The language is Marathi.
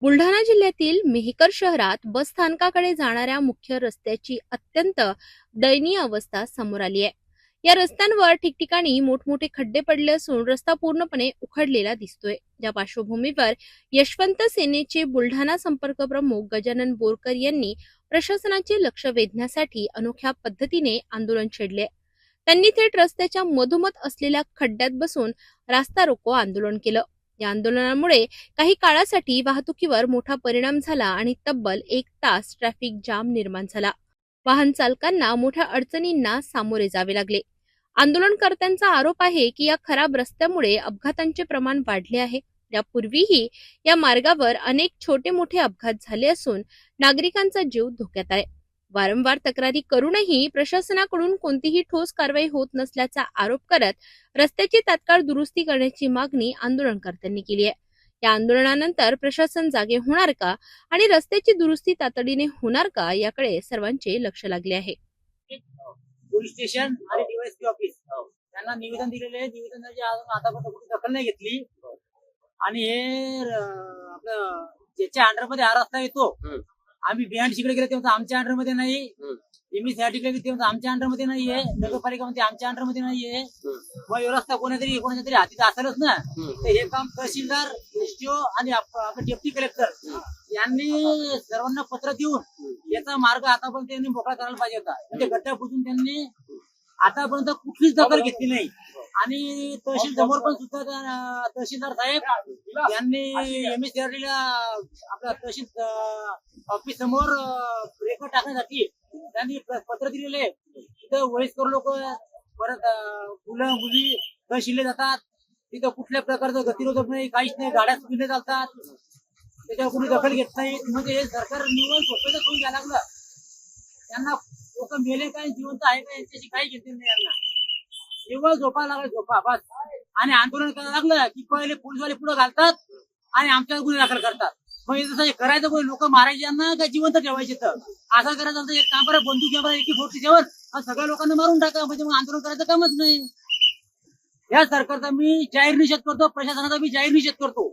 बुलढाणा जिल्ह्यातील मेहकर शहरात बस स्थानकाकडे जाणाऱ्या मुख्य रस्त्याची अत्यंत दयनीय अवस्था समोर आली आहे। या रस्त्यांवर ठिकठिकाणी मोठमोठे खड्डे पडले असून रस्ता पूर्णपणे उखडलेला दिसतोय। या पार्श्वभूमीवर यशवंत सेनेचे बुलढाणा संपर्क प्रमुख गजानन बोरकर यांनी प्रशासनाचे लक्ष वेधण्यासाठी अनोख्या पद्धतीने आंदोलन छेडले। त्यांनी थेट रस्त्याच्या मधोमध असलेल्या खड्ड्यात बसून रास्ता रोको आंदोलन केलं। या आंदोलनामुळे काही काळासाठी वाहतुकीवर मोठा परिणाम झाला आणि तब्बल 1 तास ट्रॅफिक जाम निर्माण झाला। वाहन चालकांना मोठ्या अडचणींना सामोरे जावे लागले। आंदोलनकर्त्यांचा आरोप आहे की या खराब रस्त्यामुळे अपघातांचे प्रमाण वाढले आहे। यापूर्वीही या मार्गावर अनेक छोटे मोठे अपघात झाले असून नागरिकांचा जीव धोक्यात आहे। वारंवार तक्रारी करूनही प्रशासनाकडून कोणतीही ठोस कारवाई होत नसल्याचा आरोप करत रस्त्याची तात्काळ दुरुस्ती करण्याची मागणी आंदोलनकर्त्यांनी केली आहे। या आंदोलनानंतर प्रशासन जागे होणार का आणि रस्त्याची दुरुस्ती तातडीने होणार का याकडे सर्वांचे लक्ष लागले आहे। पोलीस स्टेशन आणि डीवायएसपी ऑफिस त्यांना निवेदन दिलेले आहे। निवेदनाची अजून आतापर्यंत कुठे दखल नाही घेतली आणि हे आपलं ज्याच्या अंडरमध्ये हा रस्ता येतो, आम्ही बिहांड शिकडे गेले तेव्हा आमच्या अंडरमध्ये नाही, एमएसआरटी गेले तेव्हा आमच्या अंडरमध्ये नाहीये, नगरपालिकामध्ये आमच्या अंडरमध्ये नाहीये, मग व्यवस्था कोणातरी हातीत असेलच ना। तर हे काम तहसीलदार, एसटीओ आणि आपलं डेप्टी कलेक्टर यांनी सर्वांना पत्र देऊन याचा मार्ग आतापर्यंत त्यांनी मोकळा करायला पाहिजे होता। म्हणजे गड्डा बुजून त्यांनी आतापर्यंत कुठलीच दखल घेतली नाही आणि तहसील समोर पण सुद्धा तहसीलदार साहेब यांनी एमएसआरटीला आपला तहसील ऑफिस समोर रेकॉर्ड टाकण्यासाठी त्यांनी पत्र दिलेले। तिथं वयस्कर लोक परत मुलं मुली तहसीलला जातात, तिथं कुठल्या प्रकारचं गतिरोधक नाही, काहीच नाही, गाड्या सुविधा चालतात, त्याच्यावर कोणी दखल घेत नाही। म्हणजे हे सरकार निवड झोपेचं सोडून घ्यायला लागलं। त्यांना लोक मेले काय जिवंत आहे का यांच्याशी काही घेतले नाही। यांना निवड झोपा लागला, झोपा बस। आणि आंदोलन करायला लागलं की पहिले पोलीसवाले पुढे घालतात आणि आमच्यावर गुन्हे दाखल करतात। मग तसं करायचं, कोणी लोक मारायचे यांना का जिवंत ठेवायचे? तर असं करायचं तर एक काम करा, बंदूक घ्या, AK-47 सगळ्या लोकांना मारून टाका, म्हणजे मग आंदोलन करायचं कामच नाही। या सरकारचा मी जाहीर निषेध करतो, प्रशासनाचा मी जाहीर निषेध करतो।